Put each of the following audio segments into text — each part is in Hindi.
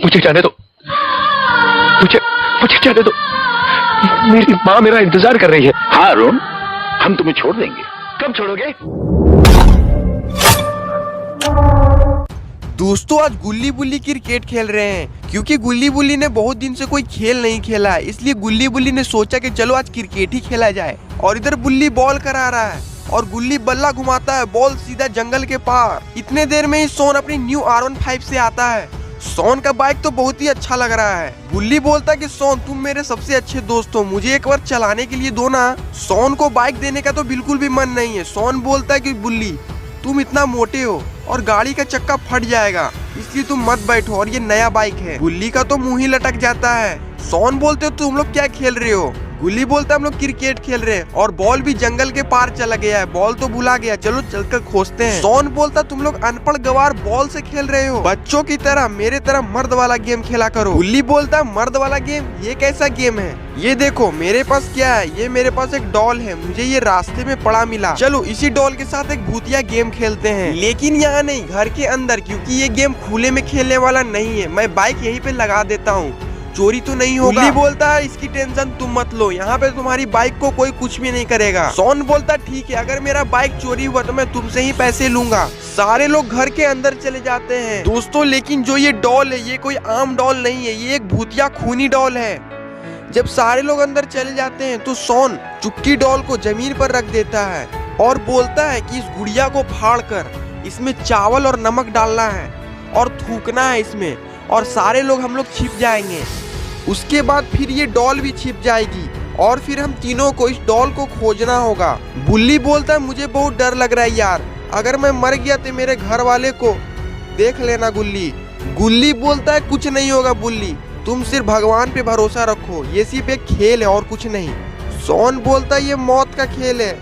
मुझे जाने दो, मुझे मुझे जाने दो। मेरी माँ मेरा इंतजार कर रही है। हाँ अरुण, हम तुम्हें छोड़ देंगे। कब छोड़ोगे? दोस्तों आज गुल्ली बुल्ली क्रिकेट खेल रहे हैं क्योंकि गुल्ली बुल्ली ने बहुत दिन से कोई खेल नहीं खेला है, इसलिए गुल्ली बुल्ली ने सोचा कि चलो आज क्रिकेट ही खेला जाए। और इधर बुल्ली बॉल करा रहा है और गुल्ली बल्ला घुमाता है, बॉल सीधा जंगल के पार। इतने देर में ही सोन अपनी न्यू R15 से आता है। सोन का बाइक तो बहुत ही अच्छा लग रहा है। गुल्ली बोलता है कि सोन तुम मेरे सबसे अच्छे दोस्त हो, मुझे एक बार चलाने के लिए दो ना। सोन को बाइक देने का तो बिल्कुल भी मन नहीं है। सोन बोलता है कि बुल्ली तुम इतना मोटे हो और गाड़ी का चक्का फट जाएगा, इसलिए तुम मत बैठो और ये नया बाइक है। गुल्ली का तो मुंह ही लटक जाता है। सोन बोलते हो तुम लोग क्या खेल रहे हो? गुल्ली बोलता है हम लोग क्रिकेट खेल रहे हैं और बॉल भी जंगल के पार चला गया है, बॉल तो भुला गया, चलो चलकर खोजते हैं। सोन बोलता तुम लोग अनपढ़ गवार बॉल से खेल रहे हो, बच्चों की तरह मेरे तरह मर्द वाला गेम खेला करो। गुल्ली बोलता मर्द वाला गेम? ये कैसा गेम है? ये देखो मेरे पास क्या है, ये मेरे पास एक डॉल है, मुझे ये रास्ते में पड़ा मिला, चलो इसी डॉल के साथ एक भूतिया गेम खेलते हैं। लेकिन यहाँ नहीं, घर के अंदर, क्योंकि ये गेम खुले में खेलने वाला नहीं है। मैं बाइक यहीं पे लगा देता हूँ, चोरी तो नहीं होगा। गुल्ली बोलता है इसकी टेंशन तुम मत लो, यहाँ पे तुम्हारी बाइक को कोई कुछ भी नहीं करेगा। सोन बोलता ठीक है, अगर मेरा बाइक चोरी हुआ तो मैं तुमसे ही पैसे लूंगा। सारे लोग घर के अंदर चले जाते हैं दोस्तों। लेकिन जो ये डॉल है ये कोई आम डॉल नहीं है, ये एक भूतिया खूनी डॉल है। जब सारे लोग अंदर चले जाते हैं तो सोन चुक्की डॉल को जमीन पर रख देता है और बोलता है कि इस गुड़िया को फाड़ कर इसमें चावल और नमक डालना है और थूकना है इसमें, और सारे लोग हम लोग छिप जाएंगे। उसके बाद फिर ये डॉल भी छिप जाएगी और फिर हम तीनों को इस डॉल को खोजना होगा। बुल्ली बोलता है मुझे बहुत डर लग रहा है यार, अगर मैं मर गया तो मेरे घर वाले को देख लेना गुल्ली। गुल्ली बोलता है कुछ नहीं होगा बुल्ली, तुम सिर्फ भगवान पे भरोसा रखो, ये सिर्फ एक खेल है और कुछ नहीं। सोन बोलता है ये मौत का खेल है।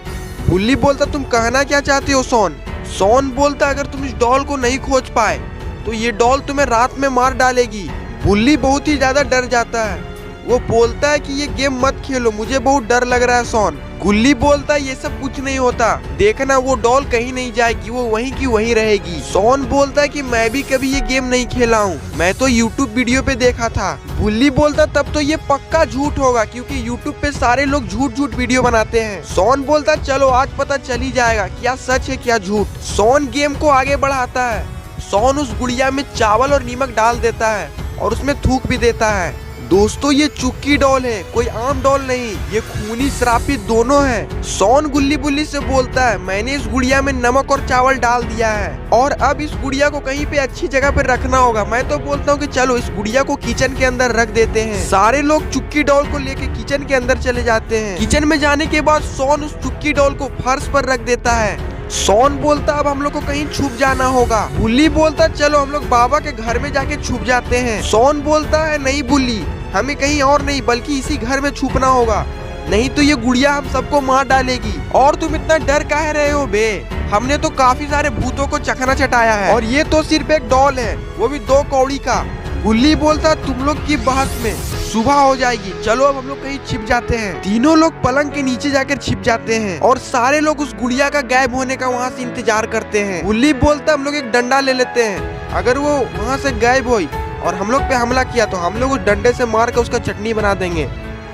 बुल्ली बोलता तुम कहना क्या चाहते हो सोन? सोन बोलता अगर तुम इस डॉल को नहीं खोज पाए तो ये डॉल तुम्हें रात में मार डालेगी। बुल्ली बहुत ही ज्यादा डर जाता है, वो बोलता है कि ये गेम मत खेलो, मुझे बहुत डर लग रहा है सोन। गुल्ली बोलता है ये सब कुछ नहीं होता, देखना वो डॉल कहीं नहीं जाएगी, वो वहीं की वहीं रहेगी। सोन बोलता है कि मैं भी कभी ये गेम नहीं खेला हूँ, मैं तो YouTube वीडियो पे देखा था। बुल्ली बोलता तब तो ये पक्का झूठ होगा, क्योंकि YouTube पे सारे लोग झूठ वीडियो बनाते हैं। सोन बोलता चलो आज पता चल ही जाएगा क्या सच है क्या झूठ। सोन गेम को आगे बढ़ाता है। सोन उस गुड़िया में चावल और नमक डाल देता है और उसमें थूक भी देता है। दोस्तों ये चुक्की डॉल है, कोई आम डॉल नहीं, ये खूनी श्रापित दोनों है। सोन गुल्ली बुल्ली से बोलता है मैंने इस गुड़िया में नमक और चावल डाल दिया है और अब इस गुड़िया को कहीं पे अच्छी जगह पे रखना होगा। मैं तो बोलता हूँ कि चलो इस गुड़िया को किचन के अंदर रख देते हैं। सारे लोग चुक्की डॉल को लेके किचन के अंदर चले जाते हैं। किचन में जाने के बाद सोन उस चुक्की डॉल को फर्श पर रख देता है। सोन बोलता अब हम लोग को कहीं छुप जाना होगा। बुल्ली बोलता चलो हम लोग बाबा के घर में जाके छुप जाते हैं। सोन बोलता है नहीं बुल्ली, हमें कहीं और नहीं बल्कि इसी घर में छुपना होगा, नहीं तो ये गुड़िया हम सबको मार डालेगी। और तुम इतना डर काहे रहे हो बे, हमने तो काफी सारे भूतों को चखना चटाया है और ये तो सिर्फ एक डॉल है, वो भी 2 कौड़ी का। गुल्ली बोलता तुम लोग की बहस में सुबह हो जाएगी, चलो अब हम लोग कहीं छिप जाते हैं। तीनों लोग पलंग के नीचे जाकर छिप जाते हैं और सारे लोग उस गुड़िया का गायब होने का वहाँ से इंतजार करते हैं। गुल्ली बोलता हम लोग एक डंडा ले लेते हैं, अगर वो वहाँ से गायब हुई और हम लोग पे हमला किया तो हम लोग उस डंडे से मार कर उसका चटनी बना देंगे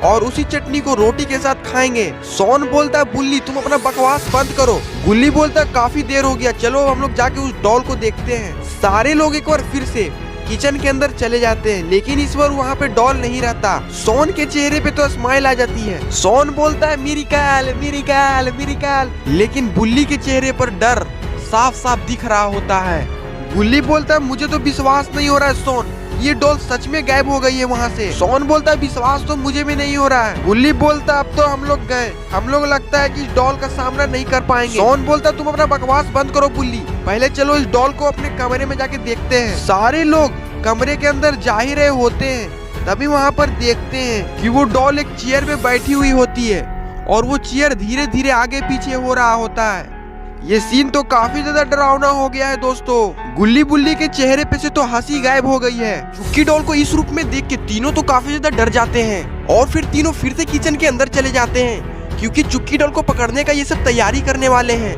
और उसी चटनी को रोटी के साथ खाएंगे। सोन बोलता है बुल्ली तुम अपना बकवास बंद करो। गुल्ली बोलता है काफी देर हो गया, चलो हम लोग जाके उस डॉल को देखते हैं। सारे लोग एक बार फिर से किचन के अंदर चले जाते हैं, लेकिन इस बार वहाँ पे डॉल नहीं रहता। सोन के चेहरे पे तो स्माइल आ जाती है। सोन बोलता है मिरेकल मिरेकल मिरेकल, लेकिन बुल्ली के चेहरे पर डर साफ साफ दिख रहा होता है। बुल्ली बोलता है मुझे तो विश्वास नहीं हो रहा है सोन, ये डॉल सच में गायब हो गई है वहाँ से। सोन बोलता है विश्वास तो मुझे भी नहीं हो रहा है। बुल्ली बोलता अब तो हम लोग गए, हम लोग लगता है कि इस डॉल का सामना नहीं कर पाएंगे। सोन बोलता तुम अपना बकवास बंद करो बुल्ली, पहले चलो इस डॉल को अपने कमरे में जाके देखते हैं। सारे लोग कमरे के अंदर जा ही रहे होते हैं, तभी वहाँ पर देखते हैं कि वो डॉल एक चेयर पे बैठी हुई होती है और वो चेयर धीरे धीरे आगे पीछे हो रहा होता है। ये सीन तो काफी ज्यादा डरावना हो गया है दोस्तों। गुल्ली बुल्ली के चेहरे पे से तो हंसी गायब हो गई है। चुक्की डॉल को इस रूप में देख के तीनों तो काफी ज्यादा डर जाते हैं और फिर तीनों फिर से किचन के अंदर चले जाते हैं, क्योंकि चुक्की डॉल को पकड़ने का ये सब तैयारी करने वाले हैं।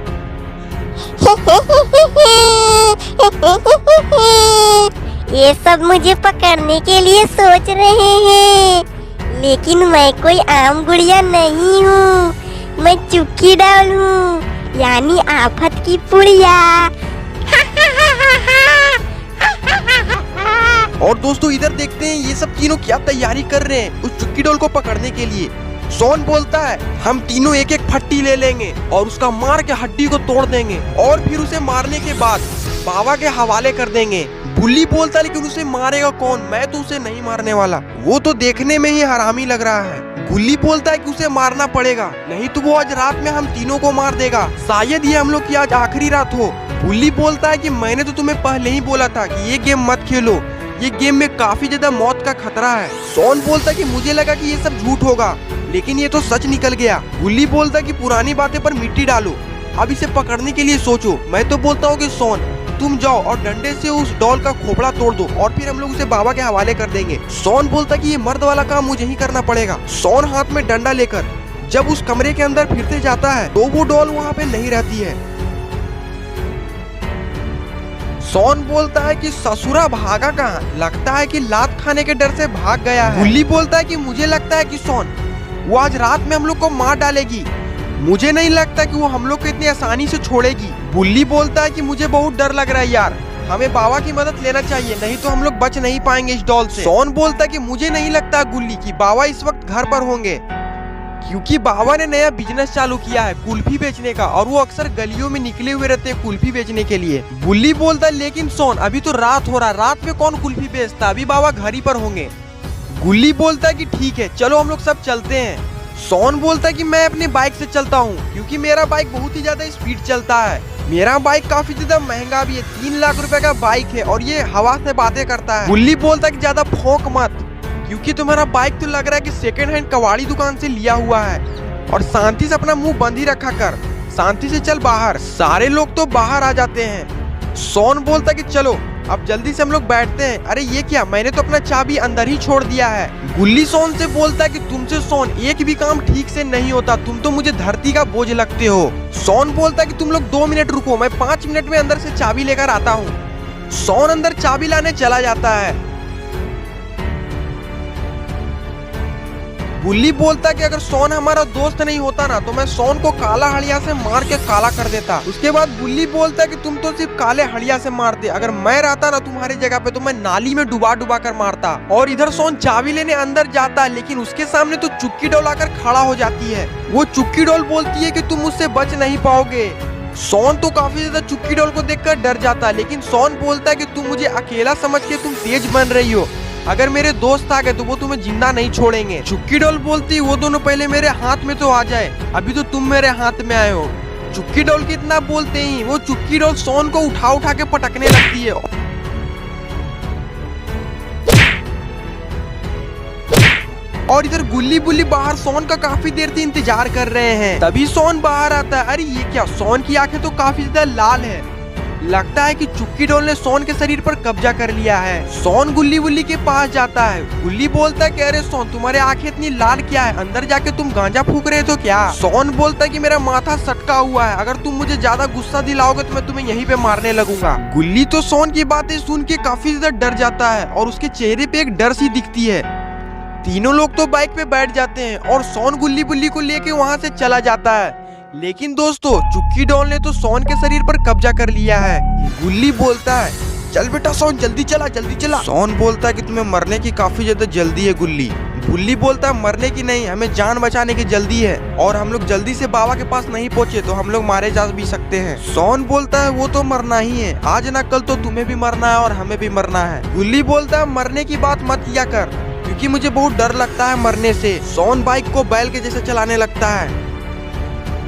ये सब मुझे पकड़ने के लिए सोच रहे हैं, लेकिन मैं कोई आम गुड़िया नहीं हूँ। मैं चुक्की डॉल हूँ, यानी आफत की पुड़िया। और दोस्तों इधर देखते हैं ये सब तीनों क्या तैयारी कर रहे हैं उस चुक्की डॉल को पकड़ने के लिए। सोन बोलता है हम तीनों एक एक फट्टी ले लेंगे और उसका मार के हड्डी को तोड़ देंगे और फिर उसे मारने के बाद बाबा के हवाले कर देंगे। बुल्ली बोलता है लेकिन उसे मारेगा कौन, मैं तो उसे नहीं मारने वाला, वो तो देखने में ही हरामी लग रहा है। गुल्ली बोलता है कि उसे मारना पड़ेगा, नहीं तो वो आज रात में हम तीनों को मार देगा, शायद ये हम लोग की आज आखिरी रात हो। बुल्ली बोलता है कि मैंने तो तुम्हें पहले ही बोला था कि ये गेम मत खेलो, ये गेम में काफी ज्यादा मौत का खतरा है। सोन बोलता है कि मुझे लगा कि ये सब झूठ होगा, लेकिन ये तो सच निकल गया। गुल्ली बोलता है कि पुरानी बातें पर मिट्टी डालो, अब इसे पकड़ने के लिए सोचो। मैं तो बोलता हूँ कि सोन तुम जाओ और डंडे से उस डॉल का खोपड़ा तोड़ दो और फिर हम लोग उसे बाबा के हवाले कर देंगे। सोन बोलता कि ये मर्द वाला काम मुझे ही करना पड़ेगा। सोन हाथ में डंडा लेकर जब उस कमरे के अंदर फिरते जाता है तो वो डॉल वहाँ पे नहीं रहती है। सोन बोलता है कि ससुरा भागा कहाँ, लगता है कि लात खाने के डर से भाग गया है। गुल्ली बोलता है कि मुझे लगता है कि सोन वो आज रात में हम लोग को मार डालेगी, मुझे नहीं लगता कि वो हम लोग को इतनी आसानी से छोड़ेगी। बुल्ली बोलता है कि मुझे बहुत डर लग रहा है यार, हमें बाबा की मदद लेना चाहिए, नहीं तो हम लोग बच नहीं पाएंगे इस डॉल से। सोन बोलता है कि मुझे नहीं लगता गुल्ली कि बाबा इस वक्त घर पर होंगे, क्योंकि बाबा ने नया बिजनेस चालू किया है कुल्फी बेचने का और वो अक्सर गलियों में निकले हुए रहते हैं कुल्फी बेचने के लिए। बुल्ली बोलता है लेकिन सोन अभी तो रात हो रहा है, रात में कौन कुल्फी बेचता, अभी बाबा घर ही पर होंगे। गुल्ली बोलता है कि ठीक है चलो हम लोग सब चलते हैं। सोन बोलता है कि मैं अपनी बाइक से चलता हूँ, क्योंकि मेरा बाइक बहुत ही ज्यादा स्पीड चलता है, मेरा बाइक काफी ज्यादा महंगा भी है, 3 लाख रुपए का बाइक है और ये हवा से बातें करता है। गुल्ली बोलता है कि ज्यादा भौंक मत, क्योंकि तुम्हारा बाइक तो लग रहा है कि सेकंड हैंड कबाड़ी दुकान से लिया हुआ है, और शांति से अपना मुंह बंद ही रखा कर, शांति से चल बाहर। सारे लोग तो बाहर आ जाते हैं। सोन बोलता है कि चलो अब जल्दी से हम लोग बैठते हैं। अरे ये क्या, मैंने तो अपना चाबी अंदर ही छोड़ दिया है। गुल्ली सोन से बोलता है कि तुमसे सोन एक भी काम ठीक से नहीं होता, तुम तो मुझे धरती का बोझ लगते हो। सोन बोलता है कि तुम लोग 2 मिनट रुको, मैं 5 मिनट में अंदर से चाबी लेकर आता हूँ। सोन अंदर चाबी लाने चला जाता है। गुल्ली बोलता कि अगर सोन हमारा दोस्त नहीं होता ना तो मैं सोन को काला हड़िया से मार के काला कर देता। उसके बाद गुल्ली बोलता कि तुम तो सिर्फ काले हड़िया से मारते, अगर मैं रहता ना तुम्हारी जगह पे तो मैं नाली में डुबा डुबा कर मारता। और इधर सोन चाबी लेने अंदर जाता है, लेकिन उसके सामने तो चुक्की डॉल आकर खड़ा हो जाती है। वो चुक्की डॉल बोलती है कि तुम मुझसे बच नहीं पाओगे। सोन तो काफी ज्यादा चुक्की डॉल को देखकर डर जाता है, लेकिन सोन बोलता है कि तुम मुझे अकेला समझ के तुम तेज बन रही हो, अगर मेरे दोस्त आ गए तो वो तुम्हें जिंदा नहीं छोड़ेंगे। चुक्की डॉल बोलती वो दोनों पहले मेरे हाथ में तो आ जाए, अभी तो तुम मेरे हाथ में आए हो। चुक्की डॉल के इतना बोलते ही वो चुक्की डॉल सोन को उठा उठा के पटकने लगती है। और इधर गुल्ली बुल्ली बाहर सोन का काफी देर से इंतजार कर रहे हैं। तभी सोन बाहर आता है। अरे ये क्या, सोन की आंखें तो काफी ज्यादा लाल है, लगता है कि चुक्की डॉल ने सोन के शरीर पर कब्जा कर लिया है। सोन गुल्ली बुल्ली के पास जाता है। गुल्ली बोलता है कि अरे सोन तुम्हारे आंखें इतनी लाल क्या है, अंदर जाके तुम गांजा फूक रहे तो क्या। सोन बोलता है कि मेरा माथा सटका हुआ है, अगर तुम मुझे ज्यादा गुस्सा दिलाओगे तो मैं तुम्हें यहीं पे मारने लगूंगा। गुल्ली तो सोन की बातें सुन के काफी ज्यादा डर जाता है और उसके चेहरे पे एक डर सी दिखती है। तीनों लोग तो बाइक पे बैठ जाते हैं और सोन गुल्ली बुल्ली को लेके वहाँ से चला जाता है। लेकिन दोस्तों चुक्की डॉल ने तो सोन के शरीर पर कब्जा कर लिया है। गुल्ली बोलता है चल बेटा सोन जल्दी चला जल्दी चला। सोन बोलता है कि तुम्हें मरने की काफी ज्यादा जल्दी है गुल्ली। गुल्ली बोलता है मरने की नहीं, हमें जान बचाने की जल्दी है, और हम लोग जल्दी से बाबा के पास नहीं पहुँचे तो हम लोग मारे जा भी सकते हैं। सोन बोलता है वो तो मरना ही है, आज ना कल तो तुम्हें भी मरना है और हमें भी मरना है। गुल्ली बोलता है मरने की बात मत किया कर, क्योंकि मुझे बहुत डर लगता है मरने से। सोन बाइक को बैल के जैसे चलाने लगता है।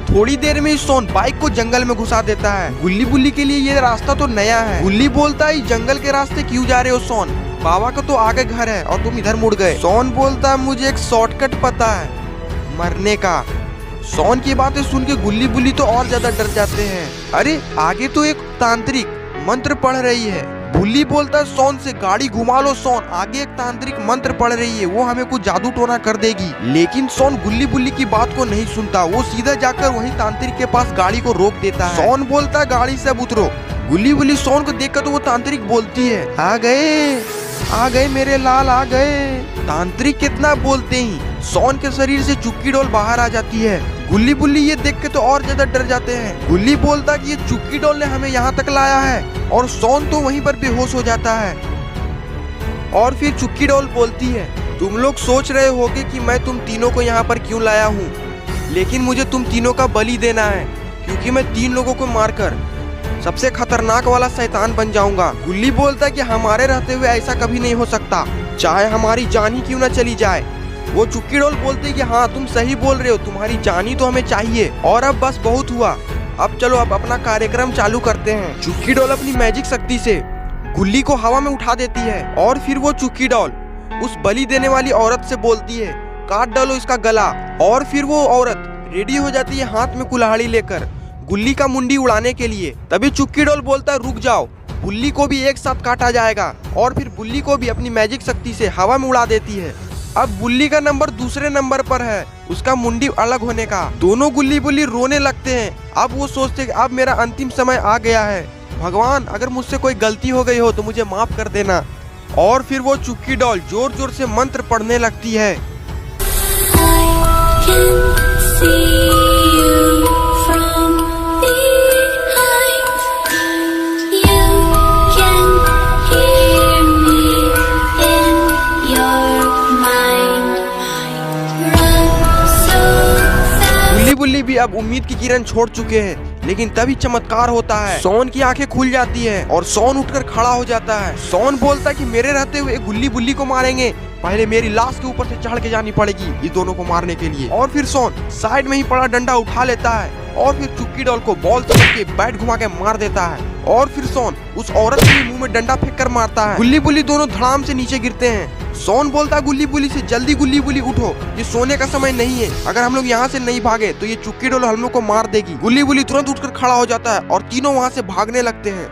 थोड़ी देर में सोन बाइक को जंगल में घुसा देता है। गुल्ली बुल्ली के लिए ये रास्ता तो नया है। गुल्ली बोलता है जंगल के रास्ते क्यों जा रहे हो सोन, बाबा का तो आगे घर है और तुम इधर मुड़ गए। सोन बोलता है मुझे एक शॉर्टकट पता है मरने का। सोन की बातें सुन के गुल्ली बुल्ली तो और ज्यादा डर जाते हैं। अरे आगे तो एक तांत्रिक मंत्र पढ़ रही है। गुल्ली बोलता है सोन से गाड़ी घुमा लो सोन, आगे एक तांत्रिक मंत्र पढ़ रही है, वो हमें कुछ जादू टोना कर देगी। लेकिन सोन गुल्ली बुल्ली की बात को नहीं सुनता, वो सीधा जाकर वही तांत्रिक के पास गाड़ी को रोक देता है। सोन बोलता है गाड़ी से अब उतरो। गुल्ली बुल्ली सोन को देखकर तो वो तांत्रिक बोलती है, आ गए मेरे लाल आ गए। तांत्रिक कितना बोलते ही सोन के शरीर से चुक्की डॉल बाहर आ जाती है। गुल्ली बुल्ली ये देख के तो और ज्यादा डर जाते हैं। गुल्ली बोलता कि ये चुक्की डॉल ने हमें यहाँ तक लाया है, और सोन तो वहीं पर बेहोश हो जाता है। और फिर चुक्की डॉल बोलती है, तुम लोग सोच रहे होगे कि मैं तुम तीनों को यहाँ पर क्यों लाया हूँ, लेकिन मुझे तुम तीनों का बलि देना है, क्योंकि मैं 3 लोगों को मारकर सबसे खतरनाक वाला शैतान बन जाऊंगा। गुल्ली बोलता है कि हमारे रहते हुए ऐसा कभी नहीं हो सकता, चाहे हमारी जान ही क्यों न चली जाए। वो चुक्की डॉल बोलते कि हाँ तुम सही बोल रहे हो, तुम्हारी जान ही तो हमें चाहिए, और अब बस बहुत हुआ, अब चलो अब अपना कार्यक्रम चालू करते हैं। चुक्की डॉल अपनी मैजिक शक्ति से गुल्ली को हवा में उठा देती है, और फिर वो चुक्की डॉल उस बलि देने वाली औरत से बोलती है, काट डालो इसका गला। और फिर वो औरत रेडी हो जाती है हाथ में कुल्हाड़ी लेकर गुल्ली का मुंडी उड़ाने के लिए। तभी चुक्की डॉल बोलता है, रुक जाओ, बुल्ली को भी एक साथ काटा जाएगा। और फिर बुल्ली को भी अपनी मैजिक शक्ति से हवा में उड़ा देती है। अब बुल्ली का नंबर दूसरे नंबर पर है, उसका मुंडी अलग होने का। दोनों गुल्ली बुल्ली रोने लगते हैं। अब वो सोचते कि अब मेरा अंतिम समय आ गया है, भगवान अगर मुझसे कोई गलती हो गई हो तो मुझे माफ कर देना। और फिर वो चुक्की डॉल जोर जोर से मंत्र पढ़ने लगती है। बुल्ली भी अब उम्मीद की किरण छोड़ चुके हैं, लेकिन तभी चमत्कार होता है। सोन की आंखें खुल जाती है और सोन उठकर खड़ा हो जाता है। सोन बोलता है कि मेरे रहते हुए गुल्ली बुल्ली को मारेंगे, पहले मेरी लाश के ऊपर से चढ़ के जानी पड़ेगी ये दोनों को मारने के लिए। और फिर सोन साइड में ही पड़ा डंडा उठा लेता है और फिर चुक्की डॉल को बॉल समझ के बैट घुमा के मार देता है। और फिर सोन उस औरत के मुंह में डंडा फेंक कर मारता है। गुल्ली बुल्ली दोनों धड़ाम से नीचे गिरते हैं। सोन बोलता है गुल्ली बुल्ली से, जल्दी गुल्ली बुल्ली उठो, ये सोने का समय नहीं है, अगर हम लोग यहाँ से नहीं भागे तो ये चुक्की डॉल हम लोग को मार देगी। गुल्ली बुल्ली तुरंत उठकर खड़ा हो जाता है और तीनों वहाँ से भागने लगते हैं।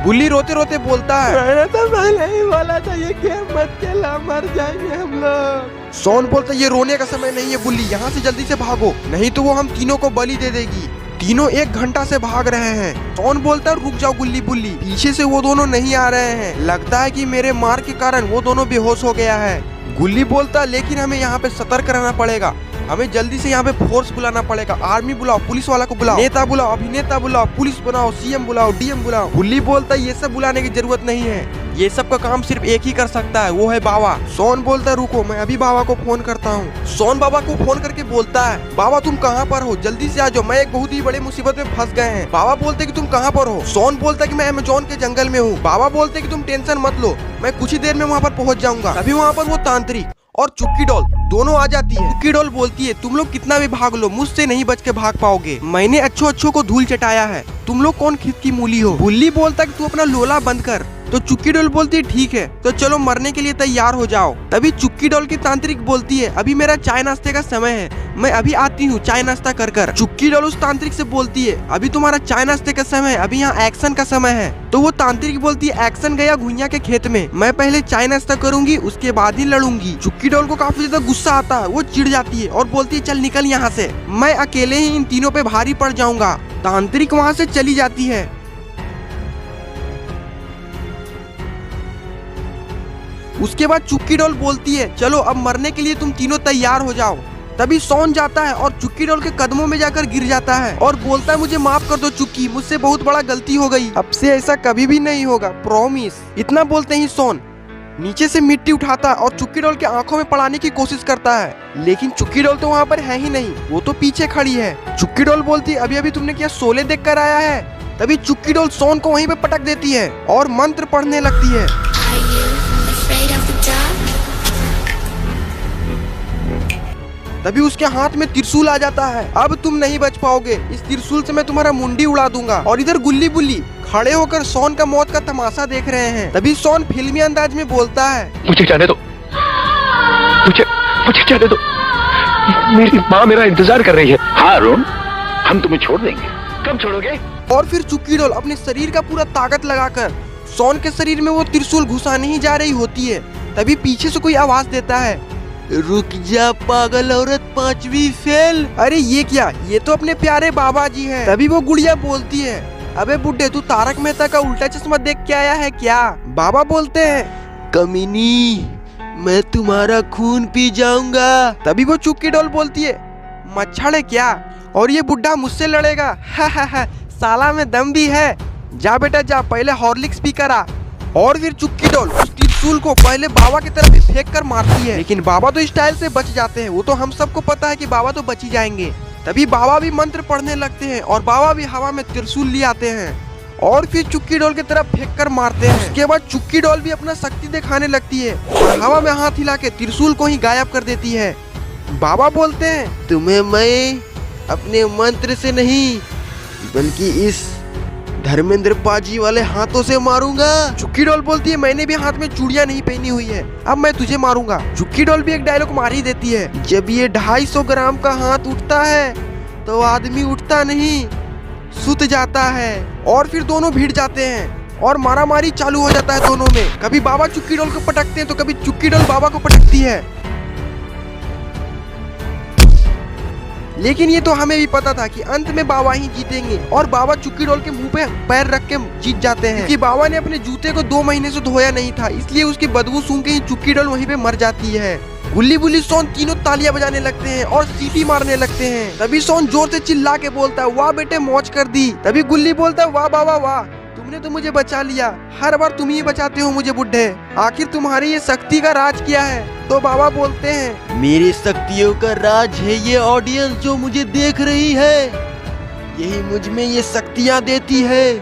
बुल्ली रोते रोते बोलता है, मैंने तो पहले ही बोला था ये गेम मत खेला, मर जाएंगे हम लोग। सोन बोलता है ये रोने का समय नहीं है बुल्ली, यहाँ से जल्दी से भागो, नहीं तो वो हम तीनों को बलि दे देगी। तीनों 1 घंटा से भाग रहे हैं। सोन बोलता है रुक जाओ गुल्ली बुल्ली, पीछे से वो दोनों नहीं आ रहे हैं, लगता है कि मेरे मार के कारण वो दोनों बेहोश हो गया है। गुल्ली बोलता है लेकिन हमें यहाँ पे सतर्क रहना पड़ेगा, हमें जल्दी से यहाँ पे फोर्स बुलाना पड़ेगा, आर्मी बुलाओ, पुलिस वाला को बुलाओ, नेता बुलाओ, अभिनेता बुलाओ, पुलिस बुलाओ, सीएम बुलाओ, डीएम बुलाओ। गुल्ली बोलता है ये सब बुलाने की जरूरत नहीं है, ये सब का काम सिर्फ एक ही कर सकता है, वो है बाबा। सोन बोलता है रुको मैं अभी बाबा को फोन करता हूँ। सोन बाबा को फोन करके बोलता है, बाबा तुम कहाँ पर हो, जल्दी से आ जाओ, मैं एक बहुत ही बड़ी मुसीबत में फंस गए हैं। बाबा बोलते कि तुम कहाँ पर हो। सोन बोलता है कि मैं अमेज़न के जंगल में हूँ। बाबा बोलते कि तुम टेंशन मत लो, मैं कुछ ही देर में वहाँ पर पहुँच जाऊंगा। अभी वहाँ पर वो तांत्रिक और चुक्की डॉल दोनों आ जाती है। चुक्की डॉल बोलती है तुम लोग कितना भी भाग लो मुझसे नहीं बच के भाग पाओगे, मैंने अच्छों को धूल चटाया है, तुम लोग कौन खित की मूली हो। बुल्ली बोलता है कि तू अपना लोला बंद कर, तो चुक्की डॉल बोलती है ठीक है, तो चलो मरने के लिए तैयार हो जाओ। तभी चुक्की डॉल की तांत्रिक बोलती है अभी मेरा चाय नाश्ते का समय है, मैं अभी आती हूँ चाय नाश्ता कर कर। चुक्की डॉल उस तांत्रिक से बोलती है अभी तुम्हारा चाय नाश्ते का समय है, अभी यहाँ एक्शन का समय है। तो वो तांत्रिक बोलती है एक्शन गया घुइयां के खेत में, मैं पहले चाय नाश्ता करूंगी उसके बाद ही लड़ूंगी। चुक्की डॉल को काफी ज्यादा गुस्सा आता है, वो चिढ़ जाती है और बोलती है चल निकल यहाँ से, मैं अकेले ही इन तीनों पे भारी पड़ जाऊंगा। तांत्रिक वहाँ से चली जाती है। उसके बाद चुक्की डॉल बोलती है चलो अब मरने के लिए तुम तीनों तैयार हो जाओ। तभी सोन जाता है और चुक्की डॉल के कदमों में जाकर गिर जाता है और बोलता है मुझे माफ कर दो चुक्की, मुझसे बहुत बड़ा गलती हो गई, अब से ऐसा कभी भी नहीं होगा, प्रॉमिस। इतना बोलते ही सोन नीचे से मिट्टी उठाता है और चुक्की डॉल के आंखों में पड़ाने की कोशिश करता है, लेकिन चुक्की डॉल तो वहाँ पर है ही नहीं, वो तो पीछे खड़ी है। चुक्की डॉल बोलती है अभी अभी तुमने क्या शोले देख कर आया है। तभी चुक्की डॉल सोन को वहीं पे पटक देती है और मंत्र पढ़ने लगती है। तभी उसके हाथ में त्रिशूल आ जाता है, अब तुम नहीं बच पाओगे, इस त्रिशूल से मैं तुम्हारा मुंडी उड़ा दूंगा। और इधर गुल्ली बुल्ली खड़े होकर सोन का मौत का तमाशा देख रहे हैं। तभी सोन फिल्मी अंदाज में बोलता है मुझे जाने दो, मुझे जाने दो, मेरी माँ मेरा इंतजार कर रही है। हाँ अरुण, हम तुम्हें छोड़ देंगे। कब छोड़ोगे। और फिर चुक्की डॉल अपने शरीर का पूरा ताकत लगाकर सोन के शरीर में वो त्रिशूल घुसाने ही जा रही होती है। तभी पीछे से कोई आवाज देता है, रुक जा पागल औरत, 5वीं फेल। अरे ये क्या, ये तो अपने प्यारे बाबा जी हैं। तभी वो गुड़िया बोलती है, अबे बुड्ढे तू तारक मेहता का उल्टा चश्मा देख के आया है क्या? बाबा बोलते हैं, कमीनी मैं तुम्हारा खून पी जाऊंगा। तभी वो चुक्की डॉल बोलती है, मच्छर है क्या और ये बुड्ढा मुझसे लड़ेगा? हा साला में दम भी है, जा बेटा जा, पहले हॉर्लिक्स पी कर आ। और फिर चुक्की डॉल उस त्रिशूल को पहले बाबा की तरफ फेंक कर मारती है, लेकिन बाबा तो स्टाइल से बच जाते हैं। वो तो हम सबको पता है कि बाबा तो बच ही जाएंगे। तभी बाबा भी मंत्र पढ़ने लगते हैं और बाबा भी हवा में त्रिशूल ले आते हैं और फिर चुक्की डॉल की तरफ फेंक कर मारते हैं। उसके बाद चुक्की डॉल भी अपना शक्ति दिखाने लगती है और हवा में हाथ हिला के त्रिशूल को ही गायब कर देती है। बाबा बोलते हैं, तुम्हें मैं अपने मंत्र से नहीं बल्कि इस धर्मेंद्र पाजी वाले हाथों से मारूंगा। चुक्की डॉल बोलती है, मैंने भी हाथ में चूड़ियां नहीं पहनी हुई है, अब मैं तुझे मारूंगा। चुक्की डॉल भी एक डायलॉग मार ही देती है, जब ये 250 ग्राम का हाथ उठता है तो आदमी उठता नहीं सुत जाता है। और फिर दोनों भिड़ जाते हैं और मारामारी चालू हो जाता है दोनों में। कभी बाबा चुक्की डॉल को पटकते हैं तो कभी चुक्की डॉल बाबा को पटकती है। लेकिन ये तो हमें भी पता था कि अंत में बाबा ही जीतेंगे और बाबा चुक्की डॉल के मुंह पे पैर रख के जीत जाते हैं, क्योंकि बाबा ने अपने जूते को 2 महीने से धोया नहीं था, इसलिए उसकी बदबू सूंघ के ही चुक्की डॉल वहीं पे मर जाती है। गुल्ली बुल्ली सोन तीनों तालियां बजाने लगते हैं और सीटी मारने लगते हैं। तभी सोन जोर से चिल्ला के बोलता है, वाह बेटे मौज कर दी। तभी गुल्ली बोलता है, वाह बाबा वाह, तुमने तो मुझे बचा लिया, हर बार तुम ही बचाते हो मुझे बुड्ढे, आखिर तुम्हारी ये शक्ति का राज क्या है? तो बाबा बोलते हैं, मेरी शक्तियों का राज है ये ऑडियंस जो मुझे देख रही है, यही मुझ में ये शक्तियाँ देती है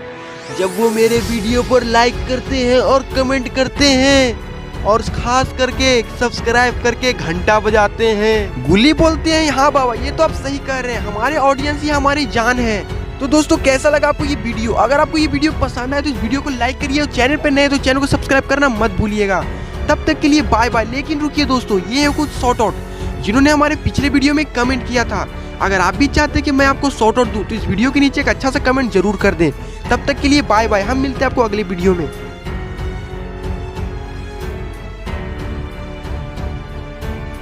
जब वो मेरे वीडियो पर लाइक करते हैं और कमेंट करते हैं और खास करके सब्सक्राइब करके घंटा बजाते हैं। गुल्ली बोलते हैं, हाँ बाबा ये तो आप सही कह रहे हैं, हमारे ऑडियंस ही हमारी जान है। तो दोस्तों कैसा लगा आपको ये वीडियो? अगर आपको ये वीडियो पसंद आए तो इस वीडियो को लाइक करिए और चैनल पर नए तो चैनल को सब्सक्राइब करना मत भूलिएगा। तब तक के लिए बाय बाय। लेकिन रुकिए दोस्तों, ये है कुछ शॉर्ट आउट जिन्होंने हमारे पिछले वीडियो में कमेंट किया था। अगर आप भी चाहते हैं कि मैं आपको शॉर्ट आउट दूं तो इस वीडियो के नीचे एक अच्छा सा कमेंट जरूर कर दें। तब तक के लिए बाय बाय, हम मिलते हैं आपको अगले वीडियो में।